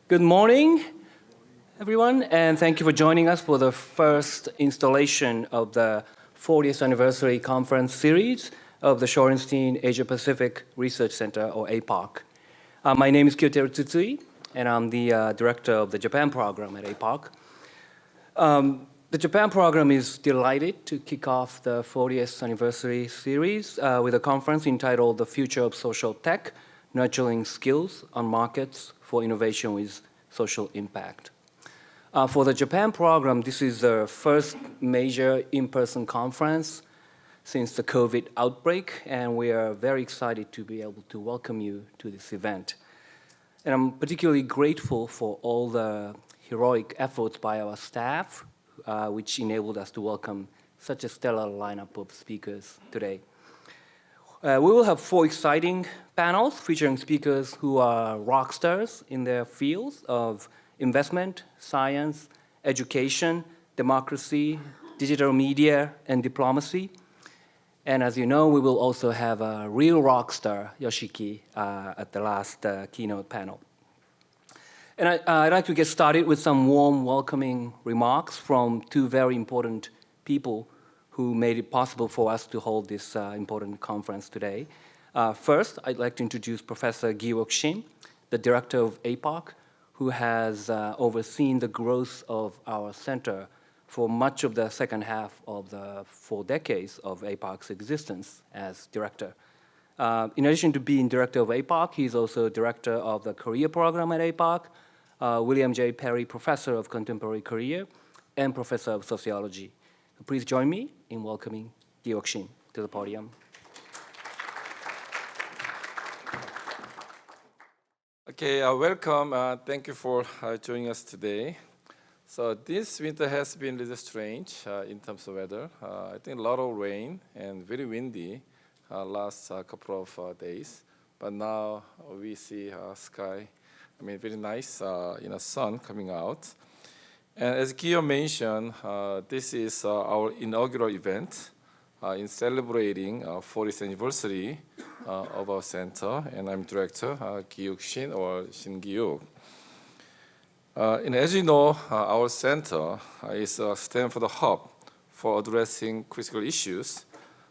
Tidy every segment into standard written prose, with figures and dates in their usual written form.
Good morning, everyone, and thank you for joining us for the first installation of the 40th anniversary conference series of the Shorenstein Asia Pacific Research Center, or APAC. My name is Kyoteru Tsutsui, and I'm the director of the Japan program at APAC. The Japan program is delighted to kick off the 40th anniversary series with a conference entitled The Future of Social Tech, Nurturing Skills on Markets for Innovation with Social Impact. For the Japan program, this is the first major in-person conference since the COVID outbreak, and we are very excited to be able to welcome you to this event. And I'm particularly grateful for all the heroic efforts by our staff, which enabled us to welcome such a stellar lineup of speakers today. We will have 4 exciting panels featuring speakers who are rock stars in their fields of investment, science, education, democracy, digital media, and diplomacy. And as you know, we will also have a real rock star, Yoshiki, at the last keynote panel. And I'd like to get started with some warm, welcoming remarks from 2 very important people who made it possible for us to hold this important conference today. First, I'd like to introduce Professor Gi-wook Shin, the director of APAC, who has overseen the growth of our center for much of the second half of the 4 decades of APAC's existence as director. In addition to being director of APAC, he's also director of the Korea program at APAC, William J. Perry Professor of Contemporary Korea, and Professor of Sociology. Please join me in welcoming Gi-wook Shin to the podium. Okay, welcome. Thank you for joining us today. So this winter has been really strange in terms of weather. I think a lot of rain and very windy last couple of days. But now we see sky, very nice, sun coming out. And as Gio mentioned, this is our inaugural event in celebrating 40th anniversary of our center, and I'm director, Gi-wook Shin, or Shin Gi-wook. And as you know, our center is a Stanford hub for addressing critical issues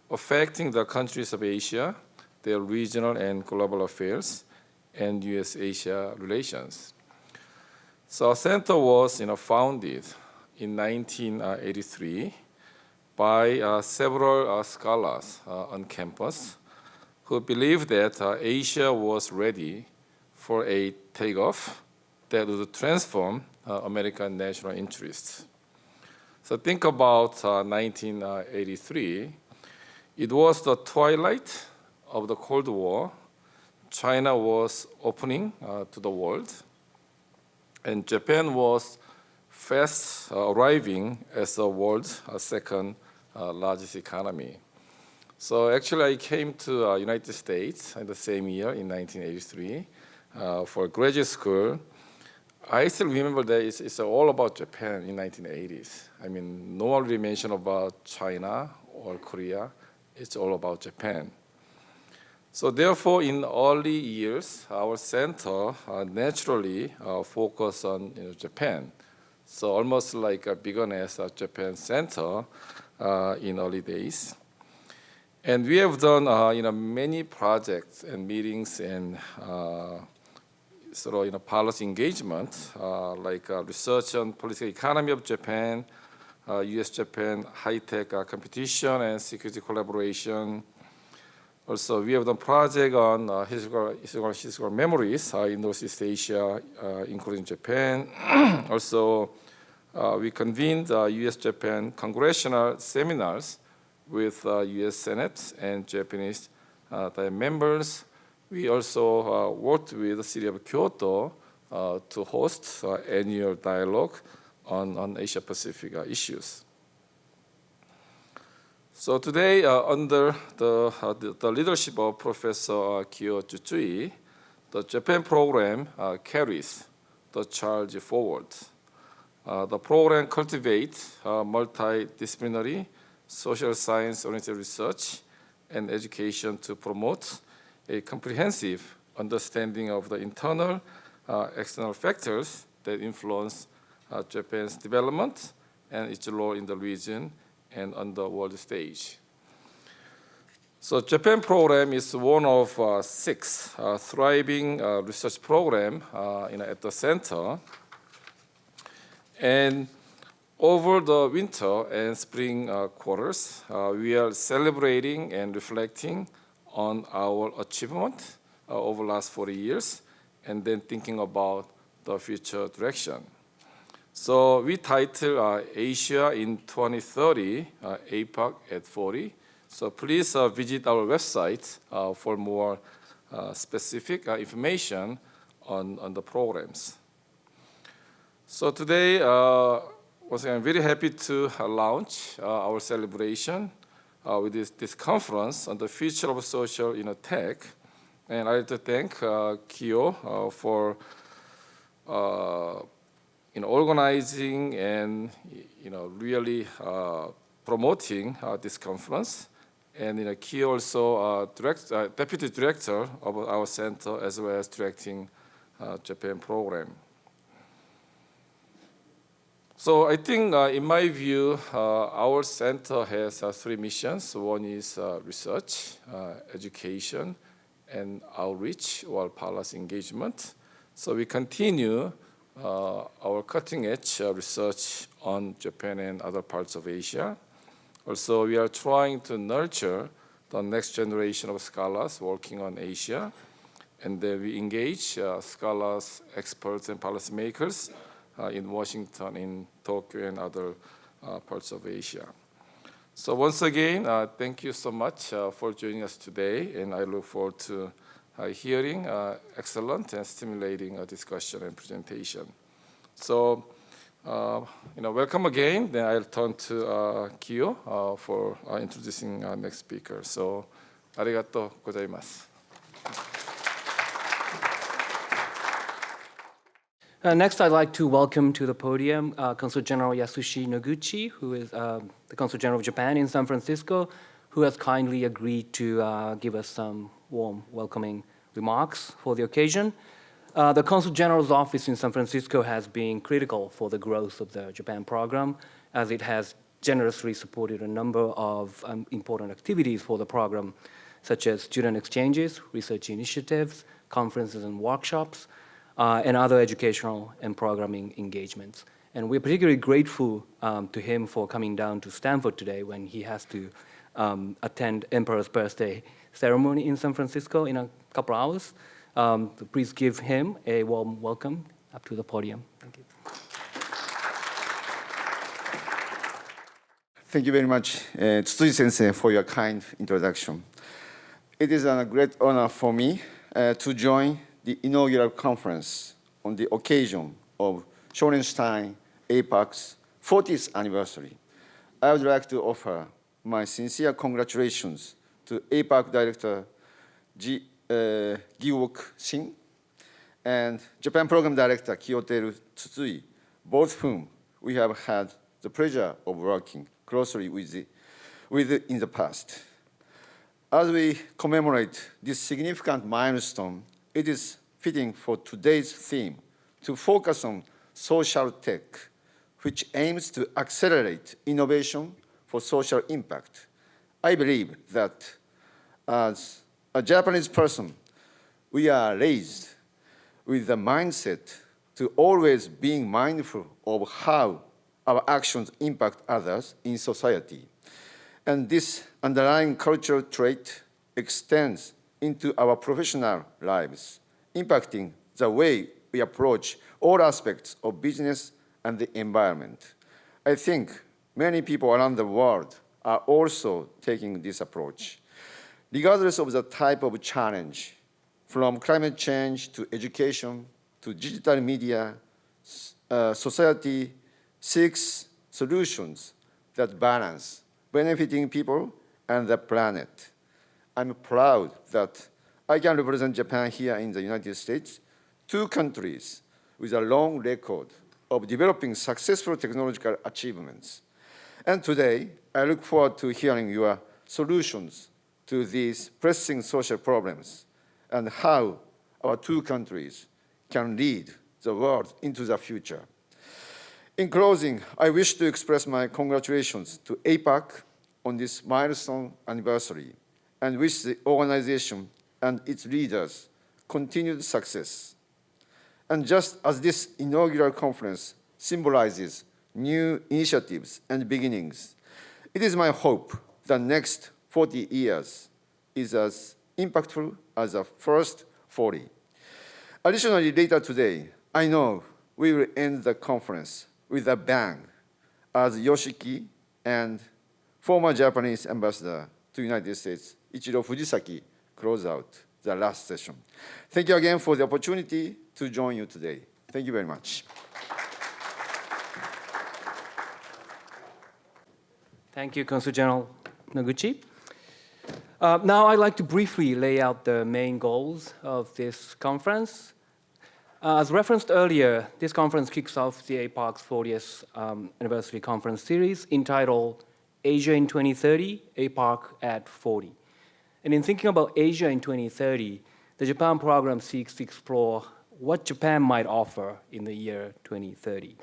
affecting the countries of Asia, their regional and global affairs, and U.S.-Asia relations. So our center was founded in 1983 by several scholars on campus who believed that Asia was ready for a takeoff that would transform American national interests. So think about 1983. It was the twilight of the Cold War. China was opening to the world, and Japan was fast arriving as the world's second largest economy. So actually, I came to United States in the same year, in 1983, for graduate school. I still remember that it's all about Japan in 1980s. No one really mentioned about China or Korea. It's all about Japan. So therefore, in early years, our center naturally focused on Japan. So almost like begun as a Japan center in early days. And we have done many projects and meetings and policy engagement, like research on political economy of Japan, U.S.-Japan high-tech competition and security collaboration. Also, we have done project on historical memories in Northeast Asia, including Japan. Also, we convened U.S.-Japan congressional seminars with U.S. Senate and Japanese members. We also worked with the city of Kyoto to host annual dialogue on Asia-Pacific issues. So today, under the leadership of Professor Kyo Tsutsui, the Japan program carries the charge forward. The program cultivates multidisciplinary social science-oriented research and education to promote a comprehensive understanding of the internal external factors that influence Japan's development and its role in the region and on the world stage. So Japan program is one of 6 thriving research programs at the center. And over the winter and spring quarters, we are celebrating and reflecting on our achievement over the last 40 years, and then thinking about the future direction. So we title Asia in 2030, APAC at 40. So please visit our website for more specific information on the programs. So today, once again, I'm very happy to launch our celebration with this conference on the future of social tech. And I'd like to thank Kyo for organizing and really promoting this conference. And Kyo also deputy director of our center, as well as directing Japan program. So I think, in my view, our center has 3 missions. One is research, education, and outreach or policy engagement. So we continue our cutting-edge research on Japan and other parts of Asia. Also, we are trying to nurture the next generation of scholars working on Asia. And then we engage scholars, experts, and policymakers in Washington, in Tokyo, and other parts of Asia. So once again, thank you so much for joining us today, and I look forward to hearing excellent and stimulating discussion and presentation. So, welcome again. Then I'll turn to Kyo for introducing our next speaker. So, arigato gozaimasu. Next, I'd like to welcome to the podium Consul General Yasushi Noguchi, who is the Consul General of Japan in San Francisco, who has kindly agreed to give us some warm welcoming remarks for the occasion. The Consul General's office in San Francisco has been critical for the growth of the Japan program, as it has generously supported a number of important activities for the program, such as student exchanges, research initiatives, conferences and workshops, and other educational and programming engagements. And we're particularly grateful to him for coming down to Stanford today when he has to attend Emperor's birthday ceremony in San Francisco in a couple hours. So please give him a warm welcome up to the podium. Thank you. Thank you very much, Tsuji-sensei, for your kind introduction. It is a great honor for me to join the inaugural conference on the occasion of Shorenstein APAC's 40th anniversary. I would like to offer my sincere congratulations to APAC Director Gi-wook Shin and Japan Program Director Kiyoteru Tsutsui, both whom we have had the pleasure of working closely with in the past. As we commemorate this significant milestone, it is fitting for today's theme to focus on social tech, which aims to accelerate innovation for social impact. I believe that as a Japanese person, we are raised with the mindset to always being mindful of how our actions impact others in society. And this underlying cultural trait extends into our professional lives, impacting the way we approach all aspects of business and the environment. I think many people around the world are also taking this approach. Regardless of the type of challenge, from climate change to education to digital media, society seeks solutions that balance benefiting people and the planet. I'm proud that I can represent Japan here in the United States, 2 countries with a long record of developing successful technological achievements. And today, I look forward to hearing your solutions to these pressing social problems and how our 2 countries can lead the world into the future. In closing, I wish to express my congratulations to APAC on this milestone anniversary and wish the organization and its leaders continued success. And just as this inaugural conference symbolizes new initiatives and beginnings, it is my hope the next 40 years is as impactful as the first 40. Additionally, later today, I know we will end the conference with a bang as Yoshiki and former Japanese ambassador to the United States, Ichiro Fujisaki, close out the last session. Thank you again for the opportunity to join you today. Thank you very much. Thank you, Consul General Noguchi. Now I'd like to briefly lay out the main goals of this conference. As referenced earlier, this conference kicks off the APAC's 40th anniversary conference series entitled Asia in 2030, APAC at 40. And in thinking about Asia in 2030, the Japan program seeks to explore what Japan might offer in the year 2030.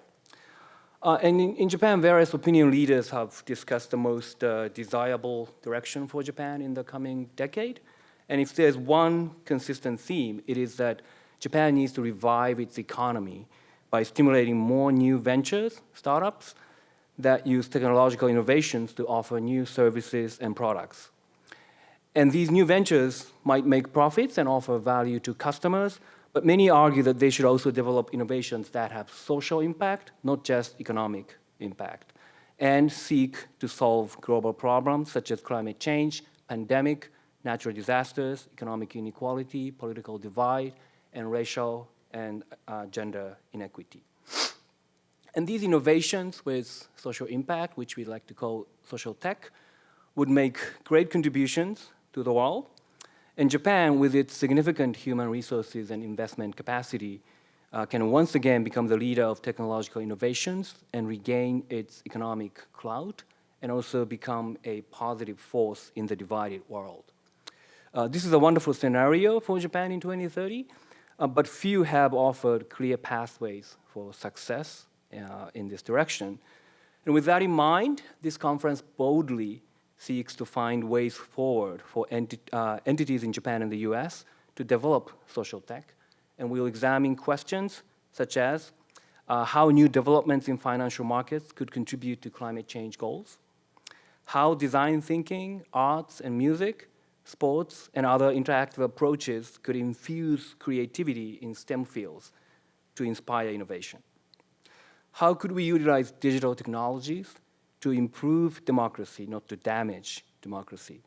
And in Japan, various opinion leaders have discussed the most desirable direction for Japan in the coming decade. And if there's one consistent theme, it is that Japan needs to revive its economy by stimulating more new ventures, startups, that use technological innovations to offer new services and products. And these new ventures might make profits and offer value to customers, but many argue that they should also develop innovations that have social impact, not just economic impact, and seek to solve global problems such as climate change, pandemic, natural disasters, economic inequality, political divide, and racial and gender inequity. And these innovations with social impact, which we like to call social tech, would make great contributions to the world. And Japan, with its significant human resources and investment capacity, can once again become the leader of technological innovations and regain its economic clout, and also become a positive force in the divided world. This is a wonderful scenario for Japan in 2030, but few have offered clear pathways for success in this direction. And with that in mind, this conference boldly seeks to find ways forward for entities in Japan and the US to develop social tech. And we'll examine questions such as how new developments in financial markets could contribute to climate change goals, how design thinking, arts and music, sports, and other interactive approaches could infuse creativity in STEM fields to inspire innovation. How could we utilize digital technologies to improve democracy, not to damage democracy?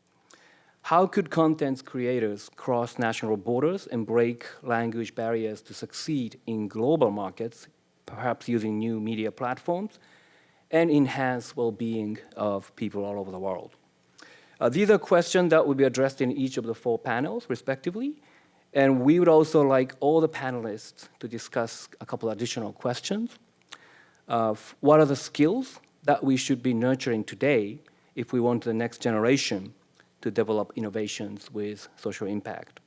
How could content creators cross national borders and break language barriers to succeed in global markets, perhaps using new media platforms, and enhance well-being of people all over the world? These are questions that will be addressed in each of the 4 panels, respectively. And we would also like all the panelists to discuss a couple additional questions. What are the skills that we should be nurturing today if we want the next generation to develop innovations with social impact?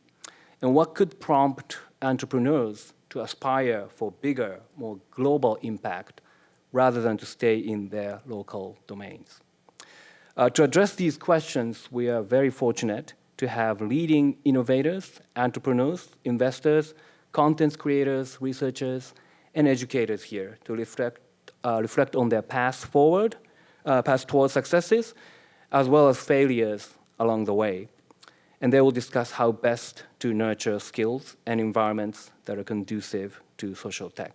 And what could prompt entrepreneurs to aspire for bigger, more global impact rather than to stay in their local domains? To address these questions, we are very fortunate to have leading innovators, entrepreneurs, investors, content creators, researchers, and educators here to reflect on their path towards successes, as well as failures along the way. And they will discuss how best to nurture skills and environments that are conducive to social tech.